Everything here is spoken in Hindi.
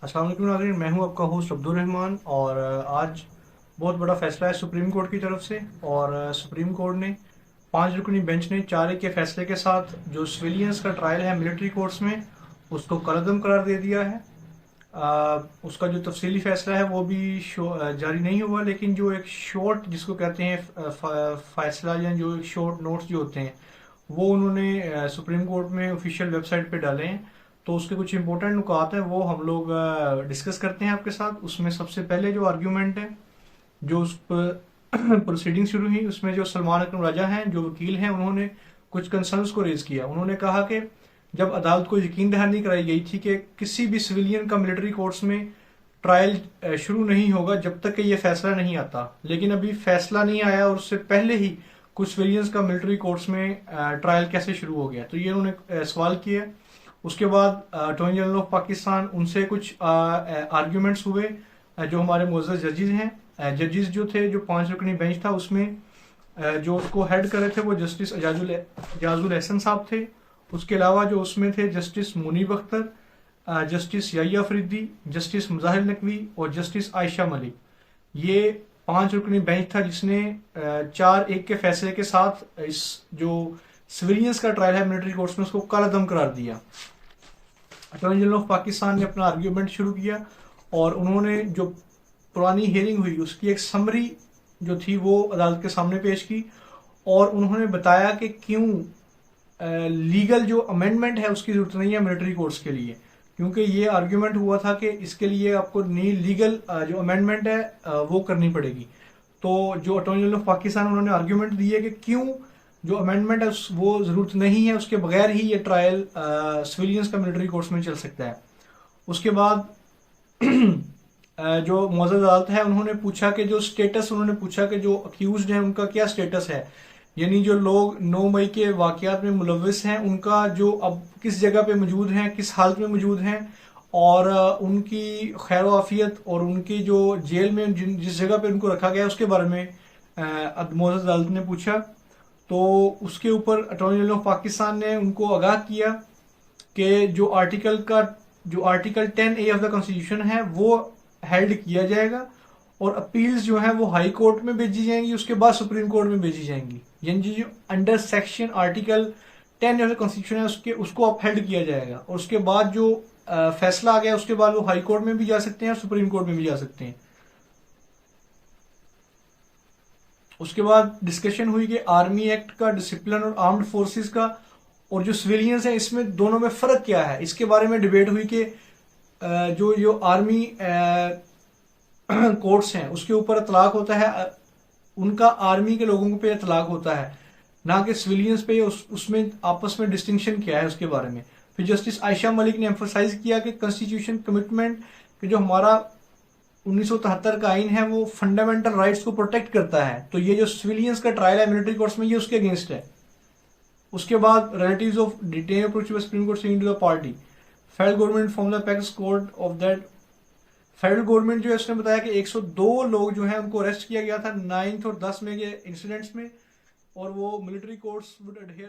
अस्सलाम वालेकुम नाज़रीन, मैं हूं आपका होस्ट अब्दुल रहमान। और आज बहुत बड़ा फैसला है सुप्रीम कोर्ट की तरफ से। और सुप्रीम कोर्ट ने 5 रुकनी बेंच ने 4-1 के फैसले के साथ जो सिविलियंस का ट्रायल है मिलिट्री कोर्ट्स में, उसको कलअदम करार दे दिया है। उसका जो तफसीली फैसला है वो भी जारी नहीं हुआ, लेकिन जो एक शॉर्ट जिसको कहते हैं फैसला या जो शॉर्ट नोट्स जो होते हैं वो उन्होंने सुप्रीम कोर्ट में ऑफिशियल वेबसाइट पे डाले हैं। तो उसके कुछ इंपॉर्टेंट नुकात हैं वो हम लोग डिस्कस करते हैं आपके साथ। उसमें सबसे पहले जो आर्ग्यूमेंट है, जो उस पर प्रोसीडिंग शुरू हुई, उसमें जो सलमान अकरम राजा हैं जो वकील हैं, उन्होंने कुछ कंसर्न्स को रेज किया। उन्होंने कहा कि जब अदालत को यकीन दहानी कराई गई थी कि किसी भी सिविलियन का मिलिट्री कोर्ट्स में ट्रायल शुरू नहीं होगा जब तक कि ये फैसला नहीं आता, लेकिन अभी फैसला नहीं आया और उससे पहले ही कुछ सिविलियंस का मिलिट्री कोर्ट्स में ट्रायल कैसे शुरू हो गया। तो ये उन्होंने सवाल किया। उसके बाद अटॉर्नी जनरल ऑफ पाकिस्तान उनसे कुछ आर्ग्यूमेंट्स हुए। जो हमारे मोअज़्ज़ज़ जजेस हैं, जजेस जो थे, जो 5 रुकनी बेंच था उसमें जो उसको हेड कर रहे थे वो जस्टिस एजाजुल एहसन साहब थे। उसके अलावा जो उसमें थे justice Munib Akhtar, justice Yahya Afridi, justice Mujahir Naqvi और जस्टिस आयशा मलिक। ये 5 रुकनी बेंच था जिसने 4-1 के फैसले के साथ इस जो सिविलियंस का ट्रायल है मिलिट्री कोर्ट्स में उसको कालादम करार दिया। अटॉर्नी जनरल ऑफ पाकिस्तान ने अपना आर्ग्यूमेंट शुरू किया और उन्होंने जो पुरानी हियरिंग हुई उसकी एक समरी जो थी वो अदालत के सामने पेश की। और उन्होंने बताया कि क्यों लीगल जो अमेंडमेंट है उसकी जरूरत नहीं है मिलिट्री कोर्ट्स के लिए, क्योंकि ये आर्ग्यूमेंट हुआ था कि इसके लिए आपको नई लीगल जो अमेंडमेंट है वो करनी पड़ेगी। तो जो अटॉर्नी जनरल ऑफ पाकिस्तान उन्होंने आर्ग्यूमेंट दिए कि क्यों जो अमेंडमेंट है वो जरूरत नहीं है, उसके बगैर ही ये ट्रायल सिविलियंस का मिलिट्री कोर्ट्स में चल सकता है। उसके बाद जो मुअज़्ज़ज़ अदालत है उन्होंने पूछा कि जो स्टेटस, उन्होंने पूछा कि जो अक्यूज्ड हैं उनका क्या स्टेटस है, यानी जो लोग 9 मई के वाकयात में मुलविस हैं उनका जो अब किस जगह पे मौजूद हैं, किस हालत में मौजूद हैं, और उनकी खैर आफियत और उनकी जो जेल में जिस जगह पे उनको रखा गया है उसके बारे में मुअज़्ज़ज़ अदालत ने पूछा। तो उसके ऊपर अटॉर्नी जनरल ऑफ पाकिस्तान ने उनको आगाह किया कि जो article 10A of the constitution है वो हेल्ड किया जाएगा और अपील्स जो है वो हाई कोर्ट में भेजी जाएंगी, उसके बाद सुप्रीम कोर्ट में भेजी जाएंगी। यानी जो under section article 10 of the constitution है उसको अपहेल्ड किया जाएगा और उसके बाद जो फैसला आ गया उसके बाद वो हाई कोर्ट में भी जा सकते हैं और सुप्रीम कोर्ट में भी जा सकते हैं। उसके बाद डिस्कशन हुई कि आर्मी एक्ट का, डिसिप्लिन और आर्म्ड फोर्सेस का और जो सिविलियंस है इसमें दोनों में फर्क क्या है, इसके बारे में डिबेट हुई कि जो जो आर्मी कोर्ट्स हैं उसके ऊपर इतलाक होता है, उनका आर्मी के लोगों पे इतलाक होता है, ना कि सिविलियंस पे। उसमें आपस में डिस्टिंक्शन क्या है उसके बारे में। फिर जस्टिस आयशा मलिक ने एम्फोसाइज किया कि कॉन्स्टिट्यूशन कमिटमेंट कि जो हमारा 1973 का आइन है वो फंडामेंटल राइट्स को प्रोटेक्ट करता है, तो ये जो सिविलियंस का ट्रायल है मिलिट्री कोर्ट्स में ये उसके अगेंस्ट है। उसके बाद relatives of detain approach supreme court से the party federal government from the pax court of that. Federal government जो है उसने बताया कि 102 लोग जो हैं उनको अरेस्ट किया गया था 9 और 10 में के इंसिडेंट्स में, और वो मिलिट्री कोर्ट्स वुड अडहेयर।